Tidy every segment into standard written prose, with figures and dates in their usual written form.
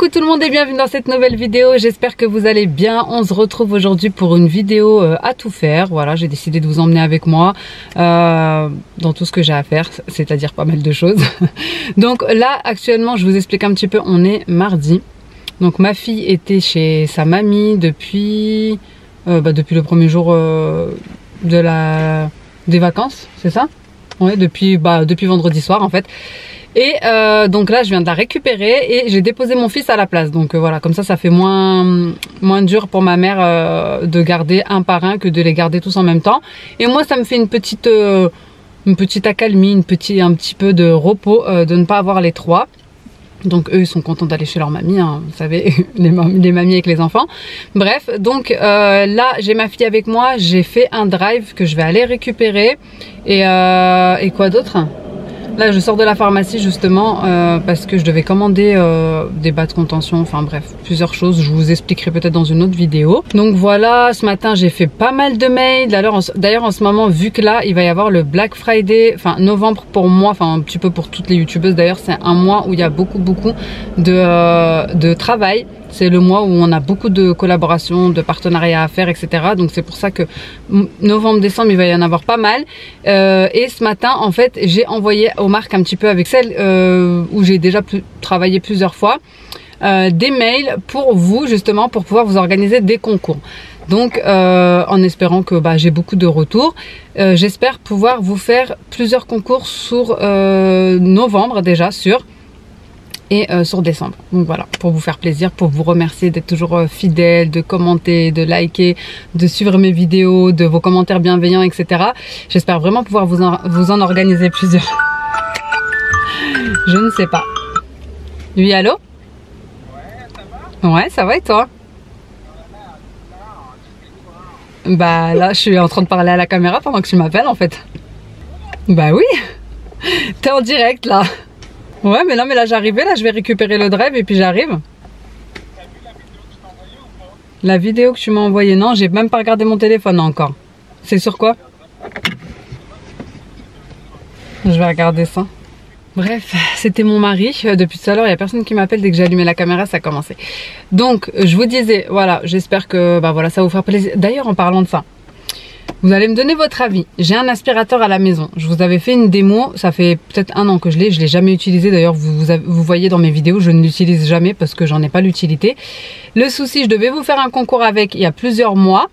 Coucou tout le monde et bienvenue dans cette nouvelle vidéo, j'espère que vous allez bien. On se retrouve aujourd'hui pour une vidéo à tout faire. Voilà, j'ai décidé de vous emmener avec moi dans tout ce que j'ai à faire, c'est-à-dire pas mal de choses. Donc là actuellement je vous explique un petit peu, on est mardi. Donc ma fille était chez sa mamie depuis le premier jour des vacances, c'est ça? Ouais, depuis vendredi soir en fait. Et donc là je viens de la récupérer et j'ai déposé mon fils à la place. Donc voilà, comme ça fait moins dur pour ma mère de garder un par un que de les garder tous en même temps. Et moi ça me fait une petite accalmie, un petit peu de repos de ne pas avoir les trois. Donc eux ils sont contents d'aller chez leur mamie, hein, vous savez, les mamies avec les enfants. Bref, donc là j'ai ma fille avec moi, j'ai fait un drive que je vais aller récupérer. Et quoi d'autre? Là je sors de la pharmacie justement parce que je devais commander des bas de contention, enfin bref, plusieurs choses, je vous expliquerai peut-être dans une autre vidéo. Donc voilà, ce matin j'ai fait pas mal de mails. D'ailleurs en ce moment, vu que là il va y avoir le Black Friday, enfin novembre pour moi, enfin un petit peu pour toutes les youtubeuses d'ailleurs, c'est un mois où il y a beaucoup de travail. C'est le mois où on a beaucoup de collaborations, de partenariats à faire, etc. Donc c'est pour ça que novembre, décembre, il va y en avoir pas mal. Et ce matin, en fait, j'ai envoyé aux marques un petit peu avec celles où j'ai déjà travaillé plusieurs fois, des mails pour vous, justement, pour pouvoir vous organiser des concours. Donc en espérant que j'ai beaucoup de retours, j'espère pouvoir vous faire plusieurs concours sur novembre déjà, et sur décembre. Donc voilà, pour vous faire plaisir, pour vous remercier d'être toujours fidèle, de commenter, de liker, de suivre mes vidéos, de vos commentaires bienveillants, etc. J'espère vraiment pouvoir vous en organiser plusieurs. Je ne sais pas. Oui, allô? Ouais, ça va et toi? Bah là, je suis en train de parler à la caméra pendant que tu m'appelles en fait. Bah oui, t'es en direct là. Ouais, mais non, mais là j'arrivais, là je vais récupérer le drive et puis j'arrive. La vidéo que tu m'as envoyée, non, j'ai même pas regardé mon téléphone encore. C'est sur quoi? Je vais regarder ça. Bref, c'était mon mari. Depuis tout à l'heure, il n'y a personne qui m'appelle. Dès que j'ai allumé la caméra, ça a commencé. Donc, je vous disais, voilà, j'espère que voilà, ça vous fera plaisir. D'ailleurs, en parlant de ça, vous allez me donner votre avis. J'ai un aspirateur à la maison. Je vous avais fait une démo. Ça fait peut-être un an que je l'ai jamais utilisé. D'ailleurs, vous voyez dans mes vidéos, je ne l'utilise jamais parce que j'en ai pas l'utilité. Le souci, je devais vous faire un concours avec il y a plusieurs mois.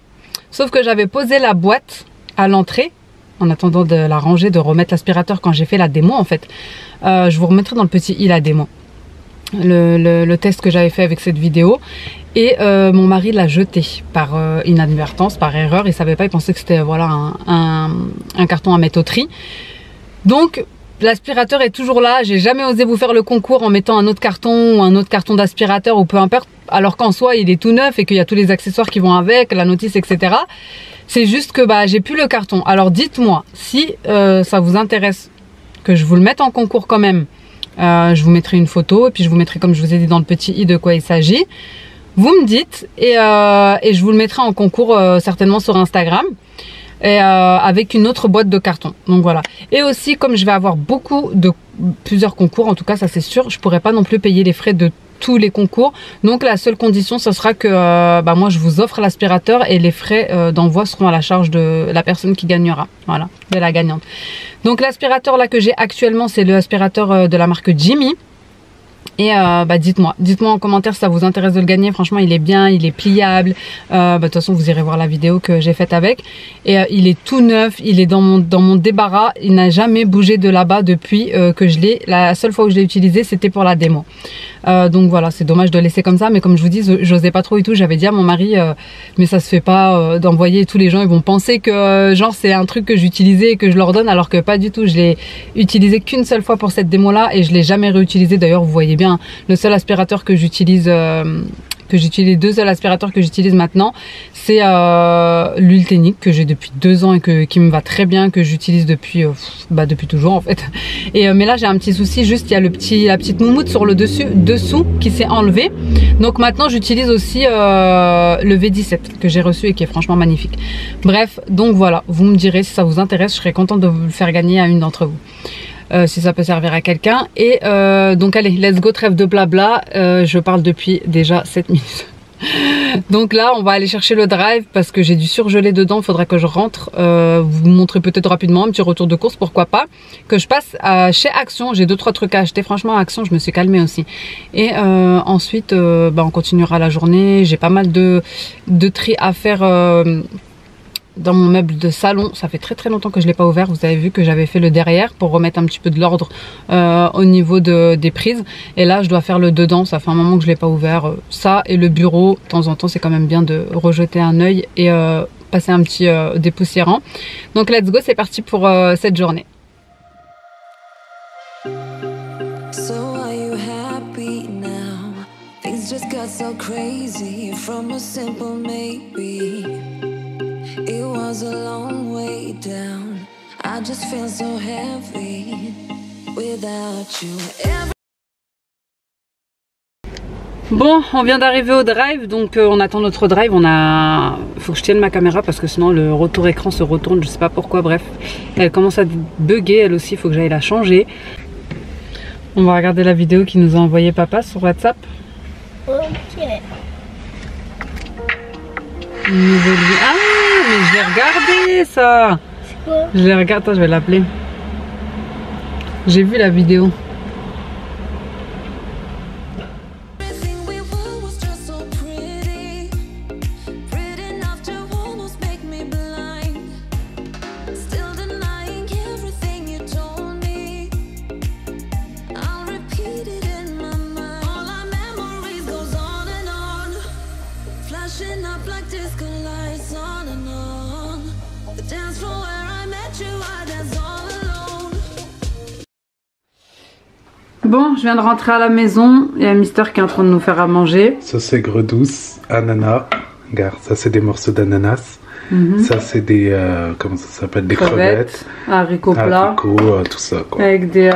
Sauf que j'avais posé la boîte à l'entrée en attendant de la ranger, de remettre l'aspirateur quand j'ai fait la démo en fait. Je vous remettrai dans le petit i la démo. Le test que j'avais fait avec cette vidéo. Et mon mari l'a jeté par inadvertance, par erreur. Il savait pas, il pensait que c'était voilà un carton à mettre au tri. Donc l'aspirateur est toujours là. J'ai jamais osé vous faire le concours en mettant un autre carton ou un autre carton d'aspirateur ou peu importe. Alors qu'en soi il est tout neuf et qu'il y a tous les accessoires qui vont avec, la notice, etc. C'est juste que j'ai plus le carton. Alors dites-moi si ça vous intéresse que je vous le mette en concours quand même. Je vous mettrai une photo et puis je vous mettrai, comme je vous ai dit dans le petit i, de quoi il s'agit. Vous me dites et je vous le mettrai en concours certainement sur Instagram et avec une autre boîte de carton. Donc voilà. Et aussi, comme je vais avoir plusieurs concours, en tout cas ça c'est sûr, je pourrais pas non plus payer les frais de tous les concours. Donc la seule condition ce sera que moi je vous offre l'aspirateur et les frais d'envoi seront à la charge de la personne qui gagnera. Voilà, de la gagnante. Donc l'aspirateur là que j'ai actuellement, c'est l'aspirateur de la marque Jimmy. Et dites-moi en commentaire si ça vous intéresse de le gagner. Franchement il est bien, il est pliable. De toute façon vous irez voir la vidéo que j'ai faite avec. Et il est tout neuf, il est dans mon débarras. Il n'a jamais bougé de là-bas depuis que je l'ai. La seule fois où je l'ai utilisé c'était pour la démo. Donc voilà, c'est dommage de le laisser comme ça. Mais comme je vous dis, j'osais pas trop et tout. J'avais dit à mon mari mais ça se fait pas d'envoyer, tous les gens ils vont penser que genre c'est un truc que j'utilisais et que je leur donne, alors que pas du tout. Je l'ai utilisé qu'une seule fois pour cette démo là et je l'ai jamais réutilisé. D'ailleurs vous voyez bien, le seul aspirateur que j'utilise, deux seuls aspirateurs que j'utilise maintenant, c'est l'Ultenic que j'ai depuis 2 ans et qui me va très bien, que j'utilise depuis toujours en fait. Et mais là j'ai un petit souci, juste il y a la petite moumoute sur le dessous qui s'est enlevée. Donc maintenant j'utilise aussi le V17 que j'ai reçu et qui est franchement magnifique. Bref, donc voilà, vous me direz si ça vous intéresse, je serais contente de vous le faire gagner à une d'entre vous. si ça peut servir à quelqu'un. Et donc allez, let's go, trêve de blabla. Je parle depuis déjà 7 minutes. Donc là on va aller chercher le drive parce que j'ai du surgelé dedans, il faudra que je rentre, vous montrer peut-être rapidement un petit retour de course, pourquoi pas, que je passe chez Action, j'ai 2-3 trucs à acheter, franchement à Action je me suis calmée aussi. Et ensuite on continuera la journée, j'ai pas mal de tri à faire dans mon meuble de salon. Ça fait très longtemps que je l'ai pas ouvert. Vous avez vu que j'avais fait le derrière pour remettre un petit peu de l'ordre au niveau des prises, et là je dois faire le dedans. Ça fait un moment que je l'ai pas ouvert. Ça et le bureau, de temps en temps c'est quand même bien de rejeter un œil et passer un petit dépoussiérant. Donc let's go, c'est parti pour cette journée. So are you happy now? Things just got so crazy from a simple maybe. It was a long way down. I just feel so heavy without you. Bon, on vient d'arriver au drive, donc on attend notre drive. Faut que je tienne ma caméra parce que sinon le retour écran se retourne, je sais pas pourquoi. Bref, elle commence à bugger elle aussi, il faut que j'aille la changer. On va regarder la vidéo qu'il nous a envoyé papa sur WhatsApp. Ok. Ah, mais je l'ai regardé ça. C'est quoi? Je l'ai regardé, attends, je vais l'appeler. J'ai vu la vidéo. Bon, je viens de rentrer à la maison. Il y a Mister qui est en train de nous faire à manger. Ça c'est aigre douce, ananas. Regarde, ça c'est des morceaux d'ananas. Ça c'est des, comment ça s'appelle, des crevettes. Haricots plats. Haricots, tout ça quoi. Avec des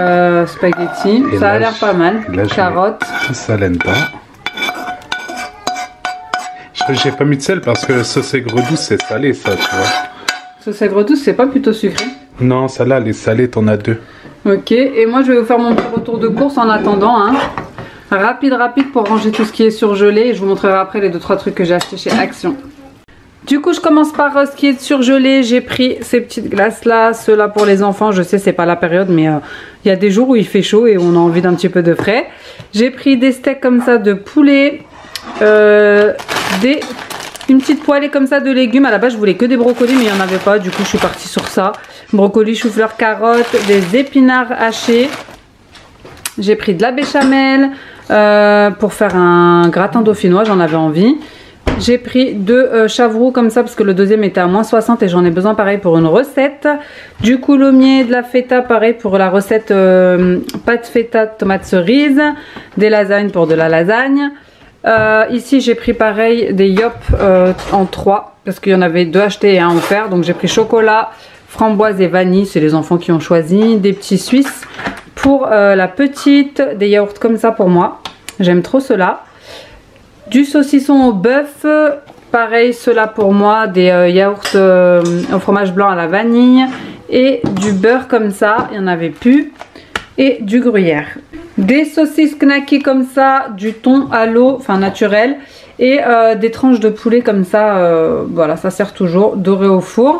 spaghettis. Et ça a l'air pas mal. Carottes. Ça l'aime pas. J'ai pas mis de sel parce que sauce aigre douce c'est salé ça, tu vois. Sauce aigre douce c'est pas plutôt sucré? Non, celle-là elle est salée, t'en as 2. Ok, et moi je vais vous faire mon petit retour de course en attendant. Hein. Rapide pour ranger tout ce qui est surgelé. Et je vous montrerai après les 2-3 trucs que j'ai acheté chez Action. Du coup je commence par ce qui est surgelé. J'ai pris ces petites glaces là, ceux-là pour les enfants. Je sais c'est pas la période mais il y a des jours où il fait chaud et on a envie d'un petit peu de frais. J'ai pris des steaks comme ça de poulet. Une petite poêlée comme ça de légumes. À la base je voulais que des brocolis mais il n'y en avait pas, du coup je suis partie sur ça. Brocolis, chou-fleur, carottes, des épinards hachés. J'ai pris de la béchamel pour faire un gratin dauphinois, j'en avais envie. J'ai pris 2 chavroux comme ça parce que le deuxième était à -60 et j'en ai besoin pareil pour une recette. Du coulommiers, de la feta pareil pour la recette pâte feta tomate cerise. Des lasagnes pour de la lasagne. Ici j'ai pris pareil des yop en 3 parce qu'il y en avait 2 achetés et 1 offert. Donc j'ai pris chocolat, framboise et vanille, c'est les enfants qui ont choisi. Des petits suisses pour la petite, des yaourts comme ça pour moi, j'aime trop cela. Du saucisson au bœuf, pareil cela pour moi, des yaourts au fromage blanc à la vanille et du beurre comme ça, il n'y en avait plus, et du gruyère. Des saucisses knacky comme ça, du thon à l'eau, enfin naturel, et des tranches de poulet comme ça, voilà, ça sert toujours, doré au four.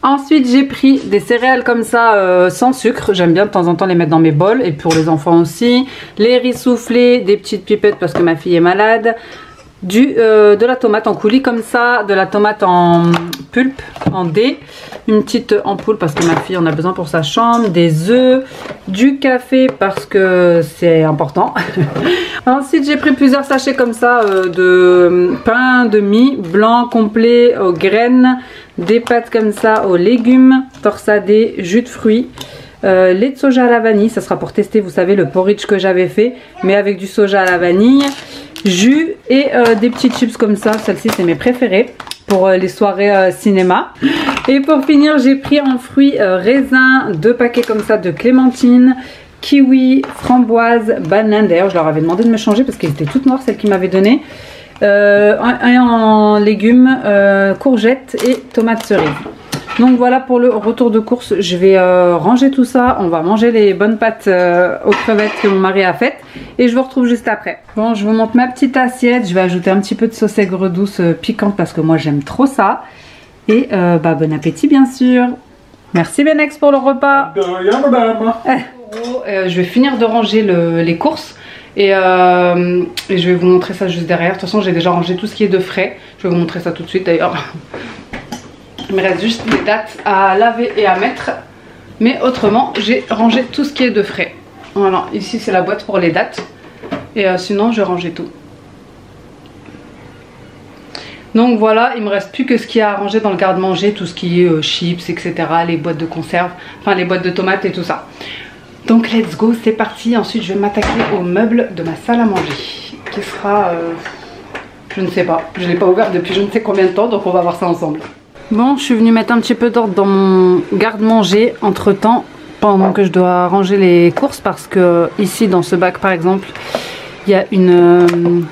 Ensuite j'ai pris des céréales comme ça sans sucre, j'aime bien de temps en temps les mettre dans mes bols, et pour les enfants aussi. Les riz soufflés, des petites pipettes parce que ma fille est malade. De la tomate en coulis comme ça, de la tomate en pulpe, en dés, une petite ampoule parce que ma fille en a besoin pour sa chambre, des œufs, du café parce que c'est important. Ensuite j'ai pris plusieurs sachets comme ça de pain de mie blanc complet aux graines, des pâtes comme ça aux légumes, torsadés, jus de fruits. Lait de soja à la vanille, ça sera pour tester, vous savez, le porridge que j'avais fait, mais avec du soja à la vanille. Jus et des petits chips comme ça, celle-ci c'est mes préférés pour les soirées cinéma. Et pour finir j'ai pris en fruits raisins, 2 paquets comme ça de clémentine, kiwi, framboise, banane. D'ailleurs je leur avais demandé de me changer parce qu'elles étaient toutes noires celles qu'ils m'avaient donné. En légumes, courgettes et tomates cerises. Donc voilà pour le retour de course. Je vais ranger tout ça. On va manger les bonnes pâtes aux crevettes que mon mari a faites. Et je vous retrouve juste après. Bon, je vous montre ma petite assiette. Je vais ajouter un petit peu de sauce aigre douce piquante parce que moi j'aime trop ça. Et bah, bon appétit bien sûr. Merci Benex pour le repas. De rien madame. Je vais finir de ranger les courses. Et je vais vous montrer ça juste derrière. De toute façon j'ai déjà rangé tout ce qui est de frais. Je vais vous montrer ça tout de suite d'ailleurs. Il me reste juste les dates à laver et à mettre. Mais autrement, j'ai rangé tout ce qui est de frais. Voilà, ici c'est la boîte pour les dates. Et sinon, j'ai rangé tout. Donc voilà, il me reste plus que ce qu'il y a à ranger dans le garde-manger. Tout ce qui est chips, etc. Les boîtes de conserve, enfin les boîtes de tomates et tout ça. Donc let's go, c'est parti. Ensuite, je vais m'attaquer au meuble de ma salle à manger. Qui sera... je ne sais pas. Je ne l'ai pas ouvert depuis je ne sais combien de temps. Donc on va voir ça ensemble. Bon, je suis venue mettre un petit peu d'ordre dans mon garde-manger entre temps, pendant que je dois ranger les courses, parce que ici dans ce bac par exemple, il y a une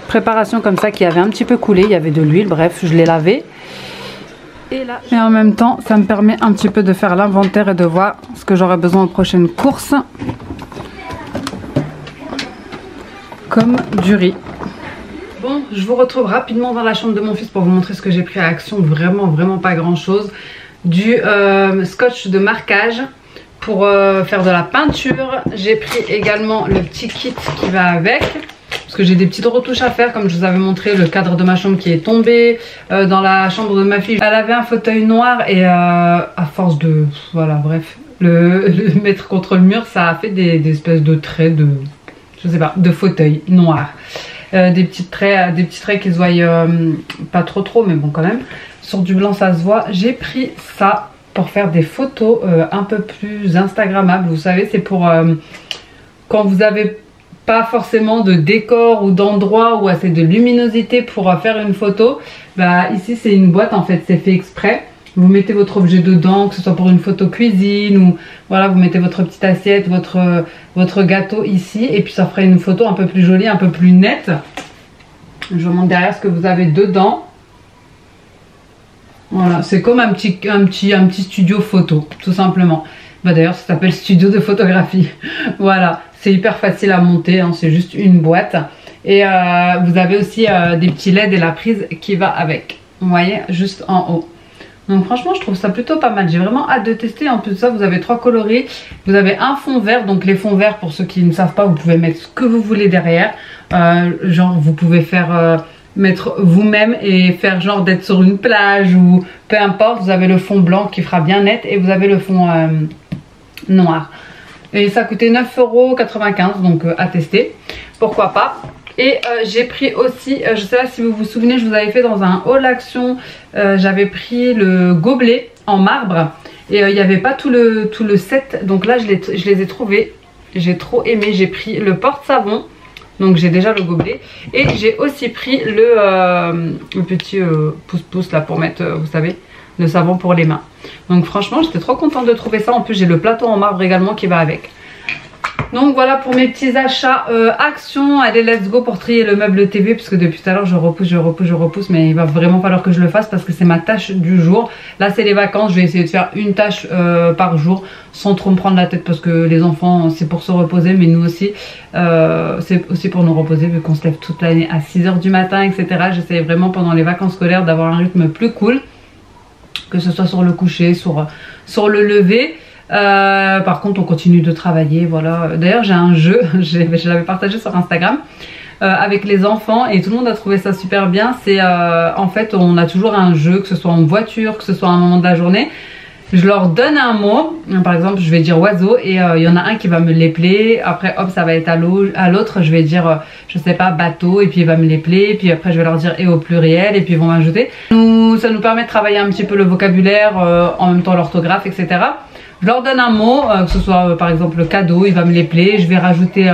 préparation comme ça qui avait un petit peu coulé, il y avait de l'huile, bref, je l'ai lavé. Et en même temps, ça me permet un petit peu de faire l'inventaire et de voir ce que j'aurai besoin aux prochaines courses, comme du riz. Bon, je vous retrouve rapidement dans la chambre de mon fils pour vous montrer ce que j'ai pris à Action. Vraiment pas grand chose. Du scotch de marquage pour faire de la peinture. J'ai pris également le petit kit qui va avec, parce que j'ai des petites retouches à faire. Comme je vous avais montré, le cadre de ma chambre qui est tombé. Dans la chambre de ma fille, elle avait un fauteuil noir et à force de... Voilà, bref, le mettre contre le mur, ça a fait des espèces de traits de... Je sais pas, de fauteuil noir. Des petits traits qui se voient pas trop, mais bon quand même. Sur du blanc ça se voit. J'ai pris ça pour faire des photos un peu plus instagrammables. Vous savez, c'est pour quand vous avez pas forcément de décor ou d'endroit ou assez de luminosité pour faire une photo. Bah ici c'est une boîte en fait, c'est fait exprès. Vous mettez votre objet dedans, que ce soit pour une photo cuisine ou voilà, vous mettez votre petite assiette, votre gâteau ici et puis ça ferait une photo un peu plus jolie, un peu plus nette. Je vous montre derrière ce que vous avez dedans. Voilà, c'est comme un petit studio photo, tout simplement. Bah d'ailleurs, ça s'appelle studio de photographie. Voilà, c'est hyper facile à monter, hein, c'est juste une boîte. Et vous avez aussi des petits LED et la prise qui va avec. Vous voyez, juste en haut. Donc franchement je trouve ça plutôt pas mal, j'ai vraiment hâte de tester. En plus de ça vous avez 3 coloris, vous avez un fond vert, donc les fonds verts pour ceux qui ne savent pas, vous pouvez mettre ce que vous voulez derrière. Genre vous pouvez faire mettre vous-même et faire genre d'être sur une plage ou peu importe. Vous avez le fond blanc qui fera bien net et vous avez le fond noir. Et ça coûtait 9,95 €, donc à tester, pourquoi pas. Et j'ai pris aussi, je sais pas si vous vous souvenez, je vous avais fait dans un haul Action, j'avais pris le gobelet en marbre et il n'y avait pas tout le set, donc là je les ai trouvés, j'ai trop aimé. J'ai pris le porte-savon, donc j'ai déjà le gobelet, et j'ai aussi pris le petit pouce-pouce là pour mettre, vous savez, le savon pour les mains. Donc franchement j'étais trop contente de trouver ça. En plus j'ai le plateau en marbre également qui va avec. Donc voilà pour mes petits achats Action. Allez, let's go pour trier le meuble TV, parce que depuis tout à l'heure je repousse, mais il va vraiment falloir que je le fasse parce que c'est ma tâche du jour. Là c'est les vacances, je vais essayer de faire une tâche par jour sans trop me prendre la tête, parce que les enfants c'est pour se reposer, mais nous aussi c'est aussi pour nous reposer vu qu'on se lève toute l'année à 6 h du matin, etc. J'essaie vraiment pendant les vacances scolaires d'avoir un rythme plus cool, que ce soit sur le coucher, sur le lever. Par contre on continue de travailler, voilà. D'ailleurs j'ai un jeu, je l'avais partagé sur Instagram avec les enfants et tout le monde a trouvé ça super bien. C'est en fait on a toujours un jeu, que ce soit en voiture, que ce soit à un moment de la journée. Je leur donne un mot, par exemple je vais dire oiseau et il y en a un qui va me l'épeler. Après hop ça va être à l'autre, je vais dire je sais pas bateau, et puis il va me l'épeler, et puis après je vais leur dire et au pluriel, et puis ils vont m'ajouter. Ça nous permet de travailler un petit peu le vocabulaire, en même temps l'orthographe, etc. Je leur donne un mot, que ce soit par exemple le cadeau, il va me l'épeler, je vais rajouter,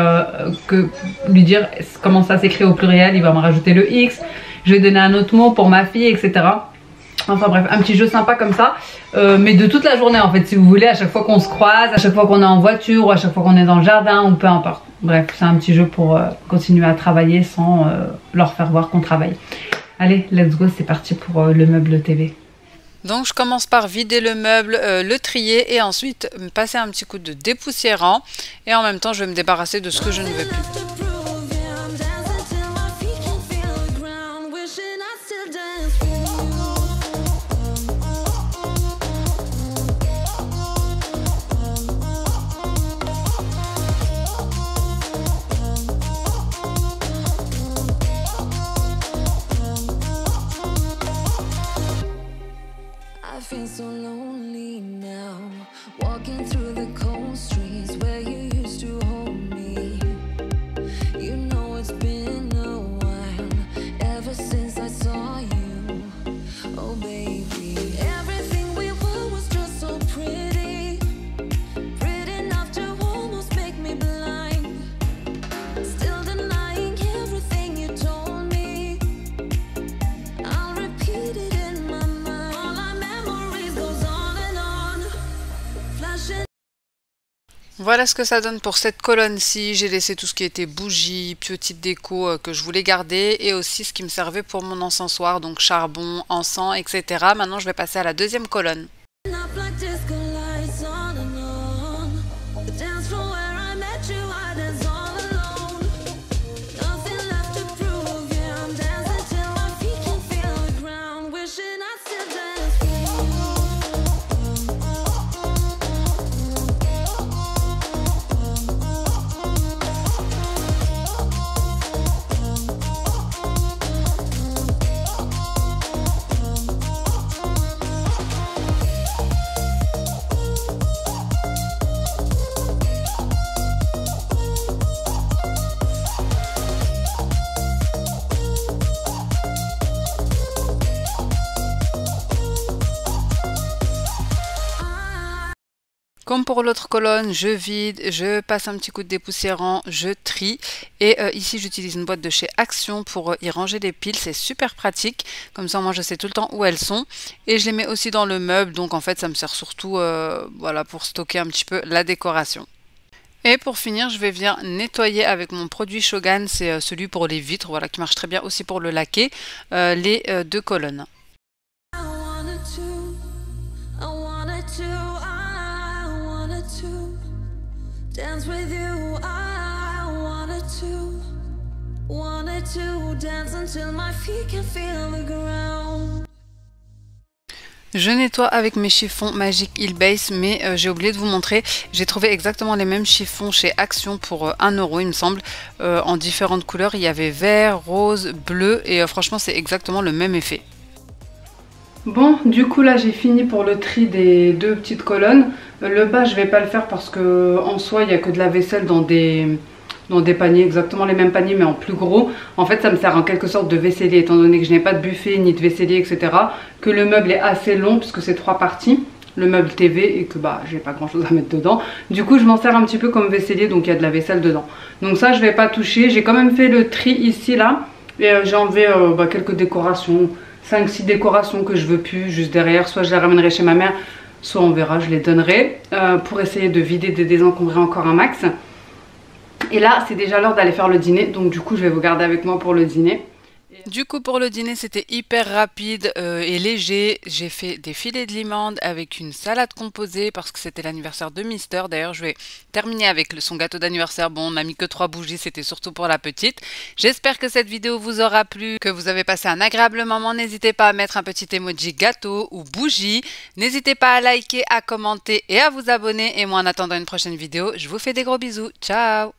lui dire comment ça s'écrit au pluriel, il va me rajouter le X, je vais donner un autre mot pour ma fille, etc. Enfin bref, un petit jeu sympa comme ça, mais de toute la journée en fait, si vous voulez, à chaque fois qu'on se croise, à chaque fois qu'on est en voiture, ou à chaque fois qu'on est dans le jardin, ou peu importe. Bref, c'est un petit jeu pour continuer à travailler sans leur faire voir qu'on travaille. Allez, let's go, c'est parti pour le meuble TV. Donc je commence par vider le meuble, le trier et ensuite me passer un petit coup de dépoussiérant et en même temps je vais me débarrasser de ce que je ne veux plus. I feel so lonely now, walking through the cold streets where you used to hold me. You know it's been a while, ever since I saw you. Oh baby, everything we were was just so pretty, pretty enough to almost make me blind. Still denying everything you told me. I'll repeat it in my mind. Voilà ce que ça donne pour cette colonne-ci. J'ai laissé tout ce qui était bougies, petite déco que je voulais garder et aussi ce qui me servait pour mon encensoir, donc charbon, encens, etc. Maintenant, je vais passer à la deuxième colonne. Comme pour l'autre colonne, je vide, je passe un petit coup de dépoussiérant, je trie et ici j'utilise une boîte de chez Action pour y ranger les piles, c'est super pratique, comme ça moi je sais tout le temps où elles sont et je les mets aussi dans le meuble, donc en fait ça me sert surtout voilà, pour stocker un petit peu la décoration. Et pour finir, je vais venir nettoyer avec mon produit Shogun, c'est celui pour les vitres, voilà, qui marche très bien aussi pour le laquer, les deux colonnes. Dance with you, I wanted to dance until my feet can feel the ground. Je nettoie avec mes chiffons Magic Hill Base, mais j'ai oublié de vous montrer, j'ai trouvé exactement les mêmes chiffons chez Action pour 1 € il me semble, en différentes couleurs, il y avait vert, rose, bleu, et franchement c'est exactement le même effet. Bon, du coup là j'ai fini pour le tri des deux petites colonnes. Le bas je vais pas le faire parce que en soi il n'y a que de la vaisselle dans des paniers, exactement les mêmes paniers mais en plus gros. En fait ça me sert en quelque sorte de vaisselier étant donné que je n'ai pas de buffet ni de vaisselier etc. Que le meuble est assez long puisque c'est 3 parties, le meuble TV et que bah j'ai pas grand chose à mettre dedans. Du coup je m'en sers un petit peu comme vaisselier donc il y a de la vaisselle dedans. Donc ça je vais pas toucher, j'ai quand même fait le tri ici là et j'ai enlevé quelques décorations. 5-6 décorations que je veux plus juste derrière, soit je les ramènerai chez ma mère, soit on verra, je les donnerai pour essayer de vider, de désencombrer encore un max. Et là c'est déjà l'heure d'aller faire le dîner, donc du coup je vais vous garder avec moi pour le dîner. Du coup pour le dîner c'était hyper rapide et léger, j'ai fait des filets de limande avec une salade composée parce que c'était l'anniversaire de Mister. D'ailleurs je vais terminer avec son gâteau d'anniversaire, bon on n'a mis que 3 bougies, c'était surtout pour la petite. J'espère que cette vidéo vous aura plu, que vous avez passé un agréable moment, n'hésitez pas à mettre un petit emoji gâteau ou bougie, n'hésitez pas à liker, à commenter et à vous abonner et moi en attendant une prochaine vidéo, je vous fais des gros bisous, ciao.